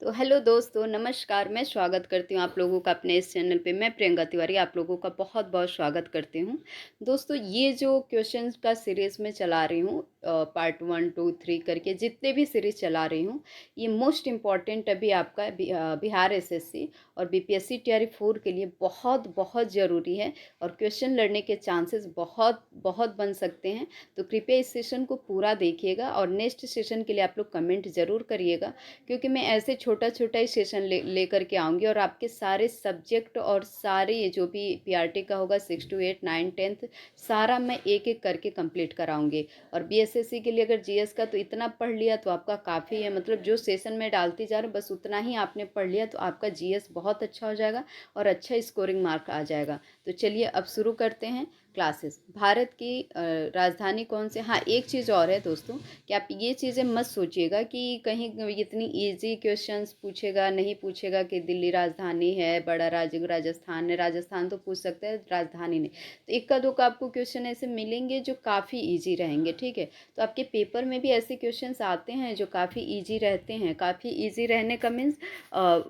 तो हेलो दोस्तों, नमस्कार। मैं स्वागत करती हूँ आप लोगों का अपने इस चैनल पे। मैं प्रियंका तिवारी आप लोगों का बहुत बहुत स्वागत करती हूँ। दोस्तों, ये जो क्वेश्चंस का सीरीज़ मैं चला रही हूँ, पार्ट 1 2 3 करके जितने भी सीरीज़ चला रही हूँ, ये मोस्ट इम्पॉर्टेंट अभी आपका बिहार एसएससी और बीपीएससी टीआरई 4 के लिए बहुत बहुत ज़रूरी है और क्वेश्चन लड़ने के चांसेस बहुत बहुत बन सकते हैं। तो कृपया इस सेशन को पूरा देखिएगा और नेक्स्ट सेशन के लिए आप लोग कमेंट ज़रूर करिएगा, क्योंकि मैं ऐसे छोटा छोटा ही सेशन लेकर के आऊँगी और आपके सारे सब्जेक्ट और सारे ये जो भी पीआरटी का होगा 6 to 8 9 10th सारा मैं एक एक करके कंप्लीट कराऊंगी। और बीएसएससी के लिए अगर जीएस का तो इतना पढ़ लिया तो आपका काफ़ी है, मतलब जो सेशन में डालती जा रही हूँ बस उतना ही आपने पढ़ लिया तो आपका जीएस बहुत अच्छा हो जाएगा और अच्छा स्कोरिंग मार्क आ जाएगा। तो चलिए अब शुरू करते हैं क्लासेस। भारत की राजधानी कौन से, हाँ एक चीज़ और है दोस्तों कि आप ये चीज़ें मत सोचिएगा कि कहीं इतनी इजी क्वेश्चंस पूछेगा नहीं पूछेगा कि दिल्ली राजधानी है, बड़ा राज्य राजस्थान है, राजस्थान तो पूछ सकते हैं, राजधानी नहीं। तो इक्का दुक्का आपको क्वेश्चन ऐसे मिलेंगे जो काफ़ी इजी रहेंगे, ठीक है। तो आपके पेपर में भी ऐसे क्वेश्चंस आते हैं जो काफ़ी इजी रहते हैं। काफ़ी इजी रहने का मीन्स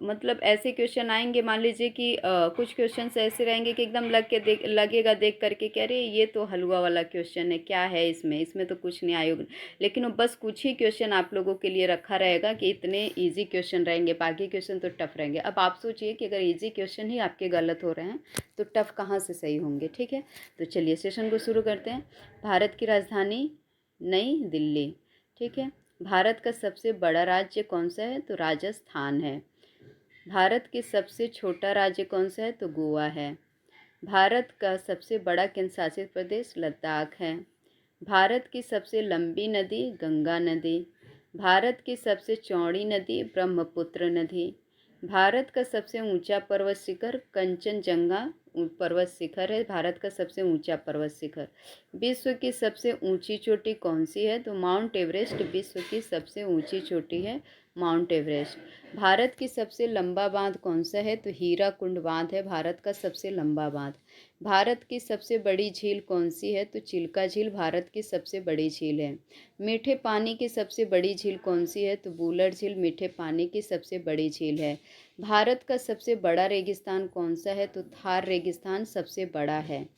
मतलब ऐसे क्वेश्चन आएंगे, मान लीजिए कि कुछ क्वेश्चंस ऐसे रहेंगे कि एकदम लगेगा देख करके कि अरे ये तो हलवा वाला क्वेश्चन है, क्या है इसमें, इसमें तो कुछ नहीं आयोग। लेकिन वो बस कुछ ही क्वेश्चन आप लोगों के लिए रखा रहेगा कि इतने इजी क्वेश्चन रहेंगे, बाकी क्वेश्चन तो टफ रहेंगे। अब आप सोचिए कि अगर इजी क्वेश्चन ही आपके गलत हो रहे हैं तो टफ कहाँ से सही होंगे, ठीक है। तो चलिए सेशन को शुरू करते हैं। भारत की राजधानी नई दिल्ली, ठीक है। भारत का सबसे बड़ा राज्य कौन सा है, तो राजस्थान है। भारत के सबसे छोटा राज्य कौन सा है, तो गोवा है। भारत का सबसे बड़ा केंद्र शासित प्रदेश लद्दाख है। भारत की सबसे लंबी नदी गंगा नदी। भारत की सबसे चौड़ी नदी ब्रह्मपुत्र नदी। भारत का सबसे ऊंचा पर्वत शिखर कंचनजंगा पर्वत शिखर है, भारत का सबसे ऊंचा पर्वत शिखर। विश्व की सबसे ऊंची चोटी कौन सी है, तो माउंट एवरेस्ट विश्व की सबसे ऊंची चोटी है, माउंट एवरेस्ट। भारत की सबसे लंबा बांध कौन सा है, तो हीराकुंड बांध है भारत का सबसे लंबा बांध। भारत की सबसे बड़ी झील कौन सी है, तो चिल्का झील भारत की सबसे बड़ी झील है। मीठे पानी की सबसे बड़ी झील कौन सी है, तो वुलर झील मीठे पानी की सबसे बड़ी झील है। भारत का सबसे बड़ा रेगिस्तान कौन सा है, तो थार रेगिस्तान सबसे बड़ा है।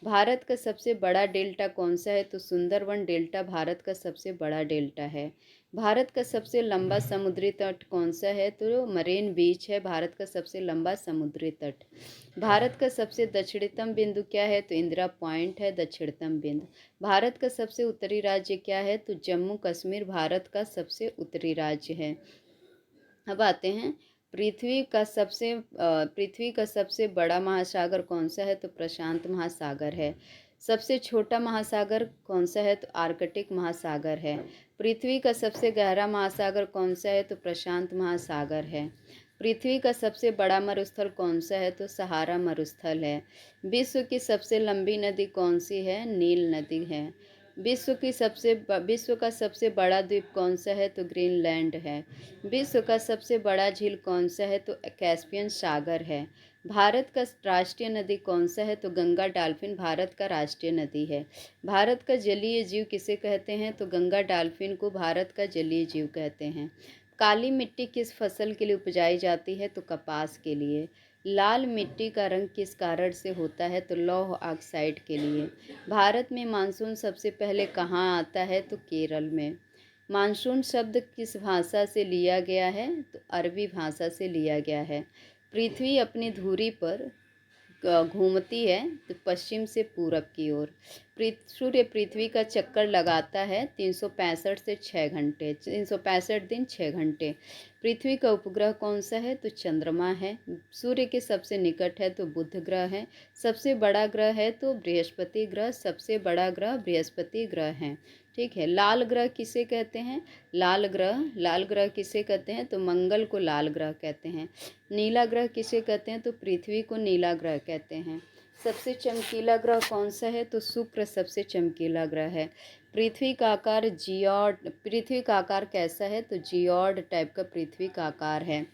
भारत का सबसे बड़ा डेल्टा कौन सा है, तो सुंदरवन डेल्टा भारत का सबसे बड़ा डेल्टा है। भारत का सबसे लंबा समुद्री तट कौन सा है, तो मरीन बीच है भारत का सबसे लंबा समुद्री तट। भारत का सबसे दक्षिणतम बिंदु क्या है, तो इंदिरा पॉइंट है दक्षिणतम बिंदु। भारत का सबसे उत्तरी राज्य क्या है, तो जम्मू कश्मीर भारत का सबसे उत्तरी राज्य है। अब आते हैं पृथ्वी का सबसे बड़ा महासागर कौन सा है, तो प्रशांत महासागर है। सबसे छोटा महासागर कौन सा है, तो आर्कटिक महासागर है। पृथ्वी का सबसे गहरा महासागर कौन सा है, तो प्रशांत महासागर है। पृथ्वी का सबसे बड़ा मरुस्थल कौन सा है, तो सहारा मरुस्थल है। विश्व की सबसे लंबी नदी कौन सी है, नील नदी है। विश्व का सबसे बड़ा द्वीप कौन सा है, तो ग्रीनलैंड है। विश्व का सबसे बड़ा झील कौन सा है, तो कैस्पियन सागर है। भारत का राष्ट्रीय नदी कौन सा है, तो गंगा डॉल्फिन भारत का राष्ट्रीय नदी है। भारत का जलीय जीव किसे कहते हैं, तो गंगा डॉल्फिन को भारत का जलीय जीव कहते हैं। काली मिट्टी किस फसल के लिए उपजाई जाती है, तो कपास के लिए। लाल मिट्टी का रंग किस कारण से होता है, तो लौह ऑक्साइड के लिए। भारत में मानसून सबसे पहले कहाँ आता है, तो केरल में। मानसून शब्द किस भाषा से लिया गया है, तो अरबी भाषा से लिया गया है। पृथ्वी अपनी धुरी पर घूमती है, तो पश्चिम से पूरब की ओर। सूर्य पृथ्वी का चक्कर लगाता है 365 से 6 घंटे, 365 दिन 6 घंटे। पृथ्वी का उपग्रह कौन सा है, तो चंद्रमा है। सूर्य के सबसे निकट है तो बुध ग्रह है। सबसे बड़ा ग्रह है तो बृहस्पति ग्रह, सबसे बड़ा ग्रह बृहस्पति ग्रह है, ठीक है। लाल ग्रह किसे कहते हैं, लाल ग्रह किसे कहते हैं, तो मंगल को लाल ग्रह कहते हैं। नीला ग्रह किसे कहते हैं, तो पृथ्वी को नीला ग्रह कहते हैं। सबसे चमकीला ग्रह कौन सा है, तो शुक्र सबसे चमकीला ग्रह है। पृथ्वी का आकार कैसा है, तो जियोड टाइप का पृथ्वी का आकार है।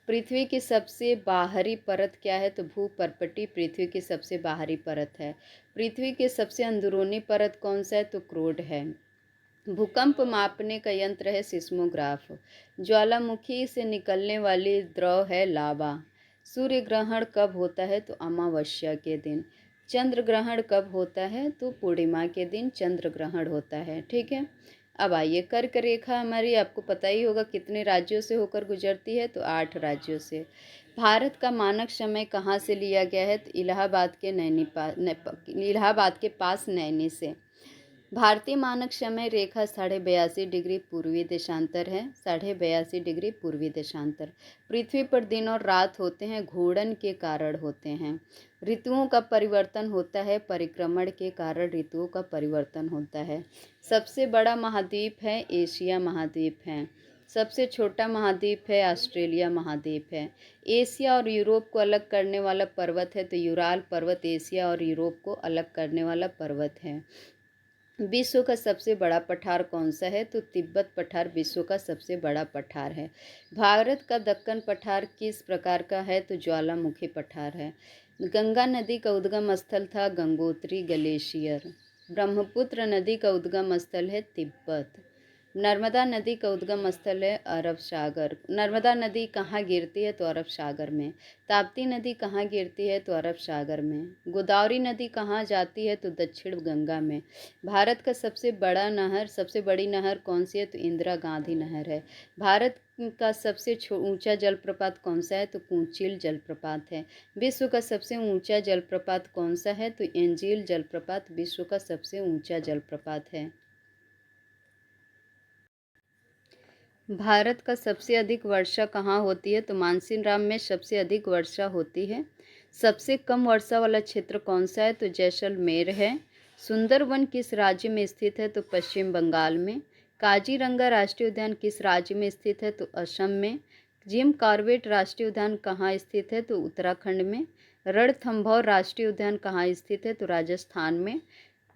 पृथ्वी की सबसे बाहरी परत क्या है, तो भूपर्पटी पृथ्वी की सबसे बाहरी परत है। पृथ्वी की सबसे अंदरूनी परत कौन सा है, तो क्रोड है। भूकंप मापने का यंत्र है सिस्मोग्राफ। ज्वालामुखी से निकलने वाली द्रव है लावा। सूर्य ग्रहण कब होता है? तो अमावस्या के दिन। चंद्र ग्रहण कब होता है? तो पूर्णिमा के दिन चंद्र ग्रहण होता है। ठीक है। अब आइए, कर्क रेखा हमारी आपको पता ही होगा कितने राज्यों से होकर गुजरती है? तो 8 राज्यों से। भारत का मानक समय कहाँ से लिया गया है? तो इलाहाबाद के पास नैनी से। भारतीय मानक समय रेखा 82.5 डिग्री पूर्वी देशांतर है। 82.5 डिग्री पूर्वी देशांतर। पृथ्वी पर दिन और रात होते हैं, घूर्णन के कारण होते हैं। ऋतुओं का परिवर्तन होता है, परिक्रमण के कारण ऋतुओं का परिवर्तन होता है। सबसे बड़ा महाद्वीप है एशिया महाद्वीप है। सबसे छोटा महाद्वीप है ऑस्ट्रेलिया महाद्वीप है। एशिया और यूरोप को अलग करने वाला पर्वत है तो यूराल पर्वत एशिया और यूरोप को अलग करने वाला पर्वत है। विश्व का सबसे बड़ा पठार कौन सा है? तो तिब्बत पठार विश्व का सबसे बड़ा पठार है। भारत का दक्कन पठार किस प्रकार का है? तो ज्वालामुखी पठार है। गंगा नदी का उद्गम स्थल था गंगोत्री ग्लेशियर। ब्रह्मपुत्र नदी का उद्गम स्थल है तिब्बत। नर्मदा नदी का उद्गम स्थल है अरब सागर। नर्मदा नदी कहाँ गिरती है? तो अरब सागर में। ताप्ती नदी कहाँ गिरती है? तो अरब सागर में। गोदावरी नदी कहाँ जाती है? तो दक्षिण गंगा में। भारत का सबसे बड़ी नहर कौन सी है? तो इंदिरा गांधी नहर है। भारत का सबसे ऊंचा जलप्रपात कौन सा है? तो कुंचिल जलप्रपात है। विश्व का सबसे ऊंचा जलप्रपात कौन सा है? तो एंजील जलप्रपात विश्व का सबसे ऊंचा जलप्रपात है। भारत का सबसे अधिक वर्षा कहाँ होती है? तो मानसीन राम में सबसे अधिक वर्षा होती है। सबसे कम वर्षा वाला क्षेत्र कौन सा है? तो जैसलमेर है। सुंदरवन किस राज्य में स्थित है? तो पश्चिम बंगाल में। काजीरंगा राष्ट्रीय उद्यान किस राज्य में स्थित है? तो असम में। जिम कॉर्बेट राष्ट्रीय उद्यान कहाँ स्थित है? तो उत्तराखंड में। रणथंभौर राष्ट्रीय उद्यान कहाँ स्थित है? तो राजस्थान में।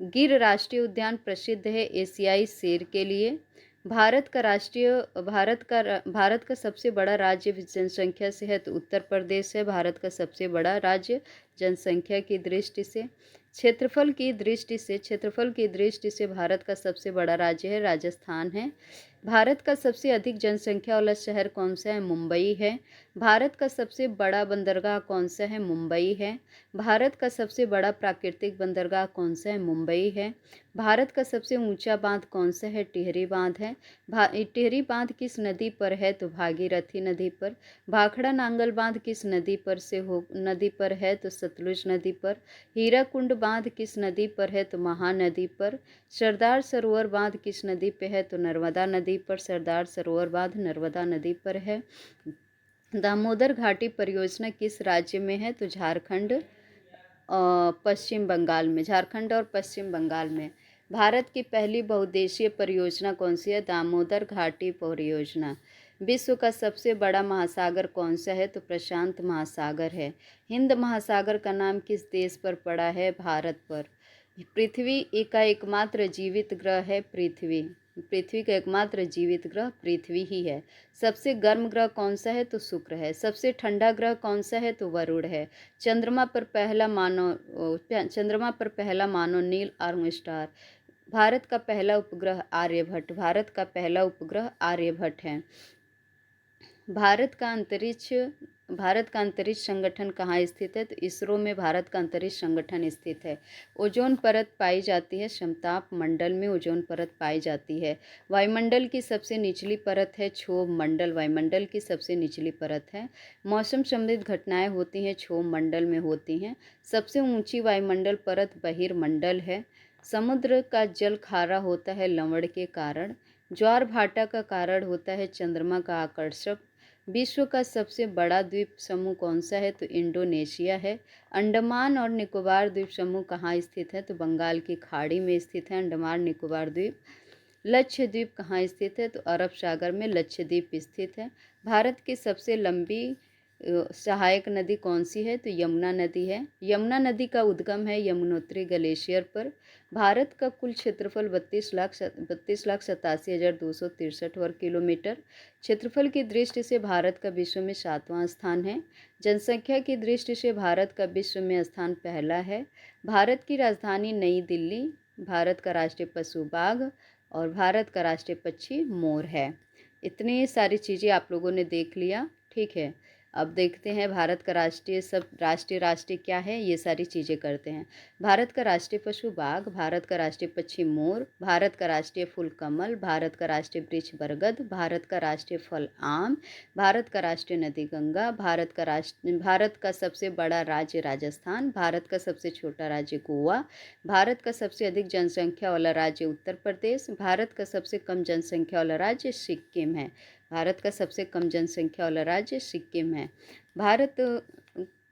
गिर राष्ट्रीय उद्यान प्रसिद्ध है एशियाई शेर के लिए। भारत का सबसे बड़ा राज्य जनसंख्या से है तो उत्तर प्रदेश है भारत का सबसे बड़ा राज्य जनसंख्या की दृष्टि से। क्षेत्रफल की दृष्टि से भारत का सबसे बड़ा राज्य है राजस्थान है। भारत का सबसे अधिक जनसंख्या वाला शहर कौन सा है? मुंबई है। भारत का सबसे बड़ा बंदरगाह कौन सा है? मुंबई है। भारत का सबसे बड़ा प्राकृतिक बंदरगाह कौन सा है? मुंबई है। भारत का सबसे ऊंचा बांध कौन सा है? टिहरी बांध है। टिहरी बांध किस नदी पर है? तो भागीरथी नदी पर। भाखड़ा नांगल बांध किस नदी पर है? तो सतलुज नदी पर। हीराकुंड बांध किस नदी पर है? तो महानदी पर। सरदार सरोवर बांध किस नदी पे है? तो नर्मदा नदी पर। सरदार सरोवर बांध नर्मदा नदी पर है। दामोदर घाटी परियोजना किस राज्य में है? तो पश्चिम बंगाल में। झारखंड और पश्चिम बंगाल में। भारत की पहली बहुउद्देशीय परियोजना कौन सी है? दामोदर घाटी परियोजना। विश्व का सबसे बड़ा महासागर कौन सा है? तो प्रशांत महासागर है। हिंद महासागर का नाम किस देश पर पड़ा है? भारत पर। पृथ्वी का एकमात्र जीवित ग्रह है पृथ्वी। पृथ्वी का एकमात्र जीवित ग्रह पृथ्वी ही है। सबसे गर्म ग्रह कौन सा है? तो शुक्र है। सबसे ठंडा ग्रह कौन सा है? तो वरुण है। चंद्रमा पर पहला मानव नील आर्मस्ट्रांग। भारत का पहला उपग्रह आर्यभट्ट है। भारत का अंतरिक्ष संगठन कहाँ स्थित है? तो इसरो में भारत का अंतरिक्ष संगठन स्थित है। ओजोन परत पाई जाती है समताप मंडल में ओजोन परत पाई जाती है। वायुमंडल की सबसे निचली परत है क्षोभ मंडल। वायुमंडल की सबसे निचली परत है। मौसम संबंधित घटनाएं होती हैं क्षोभ मंडल में होती हैं। सबसे ऊंची वायुमंडल परत बहिर्मंडल है। समुद्र का जल खारा होता है लवण के कारण। ज्वार भाटा का कारण होता है चंद्रमा का आकर्षक। विश्व का सबसे बड़ा द्वीप समूह कौन सा है? तो इंडोनेशिया है। अंडमान और निकोबार द्वीप समूह कहाँ स्थित है? तो बंगाल की खाड़ी में स्थित है अंडमान निकोबार द्वीप। लक्षद्वीप कहाँ स्थित है? तो अरब सागर में लक्षद्वीप स्थित है। भारत की सबसे लंबी सहायक नदी कौन सी है? तो यमुना नदी है। यमुना नदी का उद्गम है यमुनोत्री ग्लेशियर पर। भारत का कुल क्षेत्रफल 32,87,263 वर्ग किलोमीटर। क्षेत्रफल की दृष्टि से भारत का विश्व में 7वां स्थान है। जनसंख्या की दृष्टि से भारत का विश्व में स्थान पहला है। भारत की राजधानी नई दिल्ली। भारत का राष्ट्रीय पशु बाघ और भारत का राष्ट्रीय पक्षी मोर है। इतनी सारी चीज़ें आप लोगों ने देख लिया, ठीक है। अब देखते हैं भारत का राष्ट्रीय क्या है, ये सारी चीज़ें करते हैं। भारत का राष्ट्रीय पशु बाघ, भारत का राष्ट्रीय पक्षी मोर, भारत का राष्ट्रीय फूल कमल, भारत का राष्ट्रीय वृक्ष बरगद, भारत का राष्ट्रीय फल आम, भारत का राष्ट्रीय नदी गंगा, भारत का सबसे बड़ा राज्य राजस्थान, भारत का सबसे छोटा राज्य गोवा, भारत का सबसे अधिक जनसंख्या वाला राज्य उत्तर प्रदेश, भारत का सबसे कम जनसंख्या वाला राज्य सिक्किम है। भारत का सबसे कम जनसंख्या वाला राज्य सिक्किम है। भारत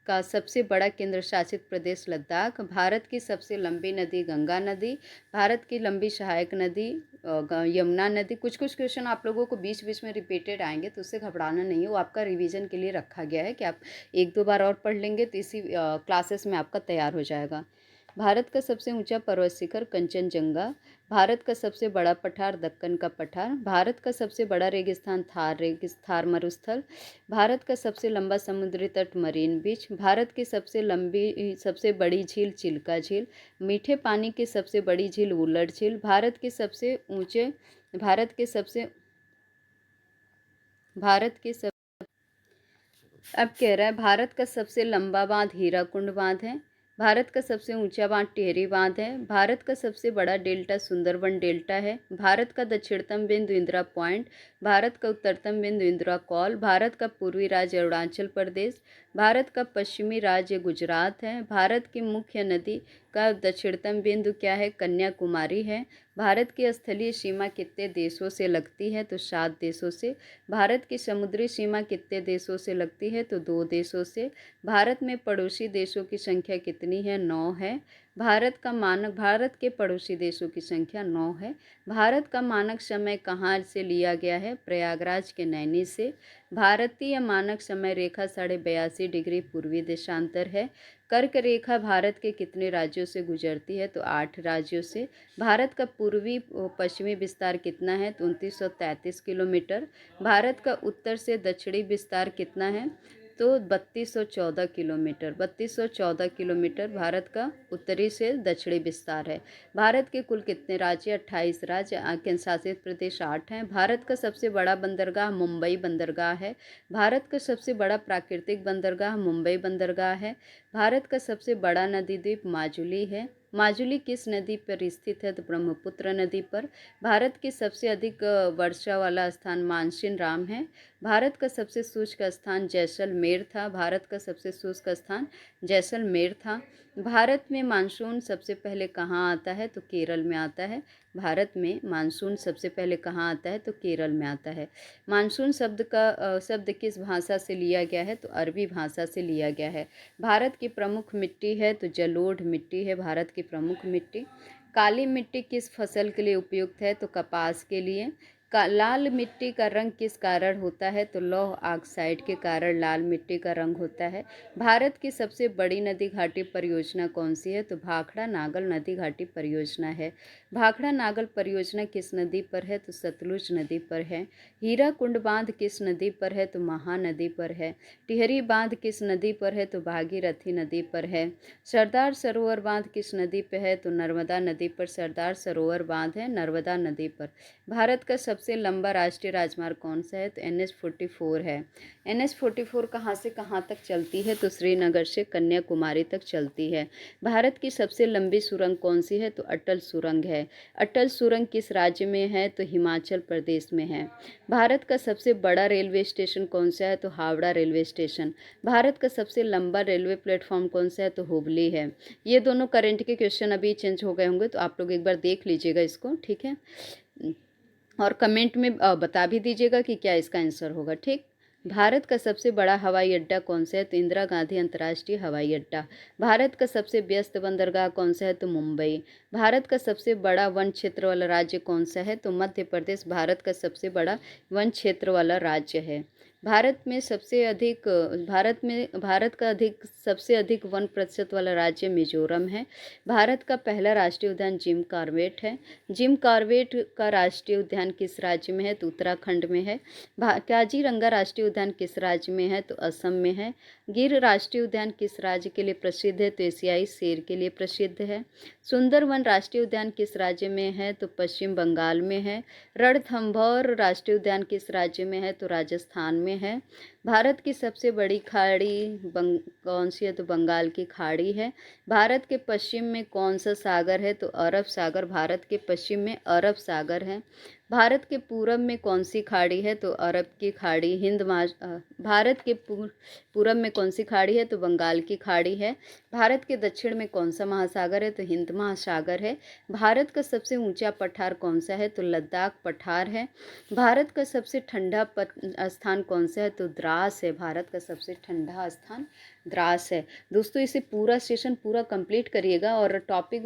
का सबसे बड़ा केंद्र शासित प्रदेश लद्दाख, भारत की सबसे लंबी नदी गंगा नदी, भारत की लंबी सहायक नदी यमुना नदी। कुछ कुछ क्वेश्चन आप लोगों को बीच बीच में रिपीटेड आएंगे, तो उससे घबराना नहीं है, वो आपका रिवीजन के लिए रखा गया है कि आप एक दो बार और पढ़ लेंगे तो इसी क्लासेस में आपका तैयार हो जाएगा। भारत का सबसे ऊंचा पर्वत शिखर कंचनजंगा, भारत का सबसे बड़ा पठार दक्कन का पठार, भारत का सबसे बड़ा रेगिस्तान थार मरुस्थल, भारत का सबसे लंबा समुद्री तट मरीन बीच, भारत की सबसे बड़ी झील चिल्का झील, मीठे पानी की सबसे बड़ी झील वुलर झील, भारत के सबसे भारत के सब अब कह रहा है भारत का सबसे लंबा बांध हीराकुंड बांध है, भारत का सबसे ऊंचा बांध टिहरी बांध है, भारत का सबसे बड़ा डेल्टा सुंदरबन डेल्टा है, भारत का दक्षिणतम बिंदु इंदिरा पॉइंट, भारत का उत्तरतम बिंदु इंदिरा कॉल, भारत का पूर्वी राज्य अरुणाचल प्रदेश, भारत का पश्चिमी राज्य गुजरात है, भारत की मुख्य नदी का दक्षिणतम बिंदु क्या है, कन्याकुमारी है, भारत की स्थलीय सीमा कितने देशों से लगती है, तो 7 देशों से, भारत की समुद्री सीमा कितने देशों से लगती है, तो 2 देशों से, भारत में पड़ोसी देशों की संख्या कितनी है, 9 है, भारत के पड़ोसी देशों की संख्या 9 है, भारत का मानक समय कहाँ से लिया गया है, प्रयागराज के नैनी से, भारतीय मानक समय रेखा 82.5 डिग्री पूर्वी देशांतर है, कर्क रेखा भारत के कितने राज्यों से गुजरती है, तो 8 राज्यों से, भारत का पूर्वी पश्चिमी विस्तार कितना है, तो 2933 किलोमीटर, भारत का उत्तर से दक्षिणी विस्तार कितना है, तो 3214 किलोमीटर भारत का उत्तरी से दक्षिणी विस्तार है। भारत के कुल कितने राज्य, 28 राज्य, केंद्र शासित प्रदेश 8 हैं। भारत का सबसे बड़ा बंदरगाह मुंबई बंदरगाह है, भारत का सबसे बड़ा प्राकृतिक बंदरगाह मुंबई बंदरगाह है, भारत का सबसे बड़ा नदी द्वीप माजुली है, माजुली किस नदी पर स्थित है, तो ब्रह्मपुत्र नदी पर, भारत की सबसे अधिक वर्षा वाला स्थान मानसिन राम है, भारत का सबसे शुष्क स्थान जैसलमेर था, भारत का सबसे शुष्क स्थान जैसलमेर था, भारत में मानसून सबसे पहले कहाँ आता है, तो केरल में आता है, भारत में मानसून सबसे पहले कहाँ आता है, तो केरल में आता है। मानसून शब्द किस भाषा से लिया गया है, तो अरबी भाषा से लिया गया है। भारत की प्रमुख मिट्टी है, तो जलोढ़ मिट्टी है भारत की प्रमुख मिट्टी। काली मिट्टी किस फसल के लिए उपयुक्त है, तो कपास के लिए। लाल मिट्टी का रंग किस कारण होता है, तो लौह ऑक्साइड के कारण लाल मिट्टी का रंग होता है। भारत की सबसे बड़ी नदी घाटी परियोजना कौन सी है, तो भाखड़ा नागल नदी घाटी परियोजना है। भाखड़ा नागल परियोजना किस नदी पर है, तो सतलुज नदी पर है। हीराकुंड बांध किस नदी पर है, तो महानदी पर है। टिहरी बांध किस नदी पर है, तो भागीरथी नदी पर है। सरदार सरोवर बांध किस नदी पर है, तो नर्मदा नदी पर सरदार सरोवर बांध है, नर्मदा नदी पर। भारत का सबसे लंबा राष्ट्रीय राजमार्ग कौन सा है, तो NH-44 है। NH-44 कहाँ से कहाँ तक चलती है, तो श्रीनगर से कन्याकुमारी तक चलती है। भारत की सबसे लंबी सुरंग कौन सी है, तो अटल सुरंग है। अटल सुरंग किस राज्य में है, तो हिमाचल प्रदेश में है। भारत का सबसे बड़ा रेलवे स्टेशन कौन सा है, तो हावड़ा रेलवे स्टेशन। भारत का सबसे लंबा रेलवे प्लेटफॉर्म कौन सा है, तो हुबली है। ये दोनों करंट के क्वेश्चन अभी चेंज हो गए होंगे, तो आप लोग एक बार देख लीजिएगा इसको, ठीक है। और कमेंट में बता भी दीजिएगा कि क्या इसका आंसर होगा, ठीक। भारत का सबसे बड़ा हवाई अड्डा कौन सा है, तो इंदिरा गांधी अंतर्राष्ट्रीय हवाई अड्डा। भारत का सबसे व्यस्त बंदरगाह कौन सा है, तो मुंबई। भारत का सबसे बड़ा वन क्षेत्र वाला राज्य कौन सा है, तो मध्य प्रदेश भारत का सबसे बड़ा वन क्षेत्र वाला राज्य है। भारत का सबसे अधिक 1% वाला राज्य मिजोरम है। भारत का पहला राष्ट्रीय उद्यान जिम कॉर्बेट है। जिम कॉर्बेट का राष्ट्रीय उद्यान किस राज्य में है? तो उत्तराखंड में है। काजीरंगा राष्ट्रीय उद्यान किस राज्य में है? तो असम में है। गिर राष्ट्रीय उद्यान किस राज्य के लिए प्रसिद्ध है? तो एशियाई शेर के लिए प्रसिद्ध है। सुंदरवन राष्ट्रीय उद्यान किस राज्य में है? तो पश्चिम बंगाल में है। रणथंभौर राष्ट्रीय उद्यान किस राज्य में है? तो राजस्थान में है। भारत की सबसे बड़ी खाड़ी कौन सी है? तो बंगाल की खाड़ी है। भारत के पश्चिम में कौन सा सागर है? तो अरब सागर भारत के पश्चिम में अरब सागर है। भारत के पूरब में कौन सी खाड़ी है? तो अरब की खाड़ी भारत के पूरब में कौन सी खाड़ी है? तो बंगाल की खाड़ी है। भारत के दक्षिण में कौन सा महासागर है? तो हिंद महासागर है। भारत का सबसे ऊंचा पठार कौन सा है? तो लद्दाख पठार है। भारत का सबसे ठंडा स्थान कौन सा है? तो द्रास है। भारत का सबसे ठंडा स्थान द्रास है। दोस्तों इसे पूरा सेशन पूरा कंप्लीट करिएगा और टॉपिक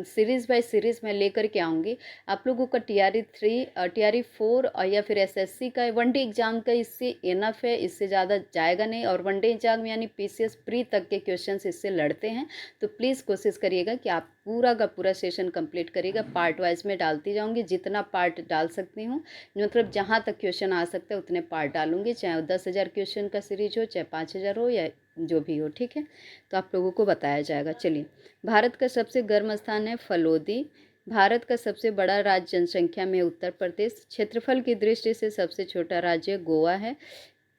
सीरीज़ बाय सीरीज़ मैं लेकर के आऊँगी। आप लोगों का TRE 3 TRE 4 या फिर SSC का वनडे एग्जाम का इससे इनफ है, इससे ज़्यादा जाएगा नहीं। और वनडे एग्जाम यानी PCS प्री तक के क्वेश्चंस इससे लड़ते हैं, तो प्लीज़ कोशिश करिएगा कि आप पूरा का पूरा सेशन कंप्लीट करिएगा। पार्ट वाइज में डालती जाऊँगी, जितना पार्ट डाल सकती हूँ, मतलब जहाँ तक क्वेश्चन आ सकता है उतने पार्ट डालूंगी, चाहे 10,000 क्वेश्चन का सीरीज हो, चाहे 5,000 हो, या जो भी हो, ठीक है। तो आप लोगों को बताया जाएगा। चलिए, भारत का सबसे गर्म स्थान है फलोदी। भारत का सबसे बड़ा राज्य जनसंख्या में उत्तर प्रदेश। क्षेत्रफल की दृष्टि से सबसे छोटा राज्य गोवा है।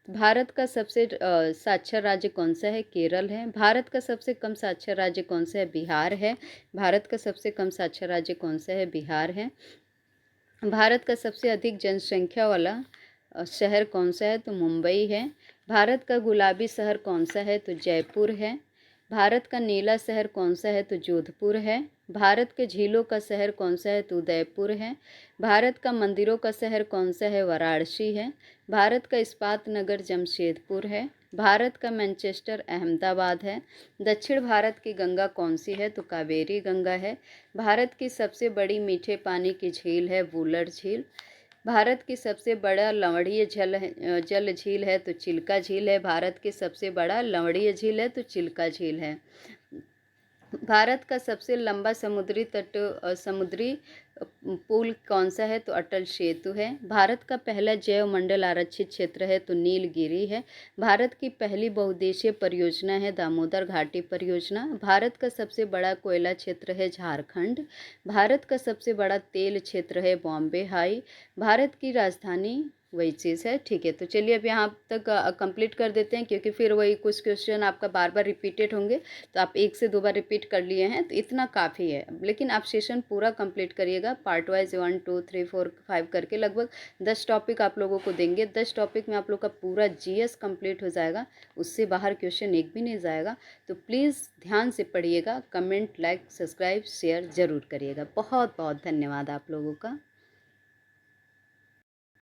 भारत का सबसे साक्षर राज्य कौन सा है? केरल है। भारत का सबसे कम साक्षर राज्य कौन सा है? बिहार है। भारत का सबसे कम साक्षर राज्य कौन सा है? बिहार है। भारत का सबसे अधिक जनसंख्या वाला शहर कौन सा है? तो मुंबई है। भारत का गुलाबी शहर कौन सा है? तो जयपुर है। भारत का नीला शहर कौन सा है? तो जोधपुर है। भारत के झीलों का शहर कौन सा है? तो उदयपुर है। भारत का मंदिरों का शहर कौन सा है? वाराणसी है। भारत का इस्पात नगर जमशेदपुर है। भारत का मैनचेस्टर अहमदाबाद है। दक्षिण भारत की गंगा कौन सी है? तो कावेरी गंगा है। भारत की सबसे बड़ी मीठे पानी की झील है वुलर झील। भारत की सबसे बड़ा लवणीय जल झील है तो चिल्का झील है। भारत की सबसे बड़ा लवणीय झील है तो चिल्का झील है। भारत का सबसे लंबा समुद्री पुल कौन सा है? तो अटल सेतु है। भारत का पहला जैव मंडल आरक्षित क्षेत्र है तो नीलगिरी है। भारत की पहली बहुउद्देशीय परियोजना है दामोदर घाटी परियोजना। भारत का सबसे बड़ा कोयला क्षेत्र है झारखंड। भारत का सबसे बड़ा तेल क्षेत्र है बॉम्बे हाई। भारत की राजधानी वही चीज़ है, ठीक है। तो चलिए अब यहाँ तक कंप्लीट कर देते हैं, क्योंकि फिर वही कुछ क्वेश्चन आपका बार बार रिपीटेड होंगे, तो आप 1 से 2 बार रिपीट कर लिए हैं तो इतना काफ़ी है। लेकिन आप सेशन पूरा कंप्लीट करिएगा, पार्ट वाइज 1 2 3 4 5 करके लगभग 10 टॉपिक आप लोगों को देंगे। 10 टॉपिक में आप लोग का पूरा GS कंप्लीट हो जाएगा, उससे बाहर क्वेश्चन एक भी नहीं जाएगा। तो प्लीज़ ध्यान से पढ़िएगा, कमेंट, लाइक, सब्सक्राइब, शेयर ज़रूर करिएगा। बहुत बहुत धन्यवाद आप लोगों का।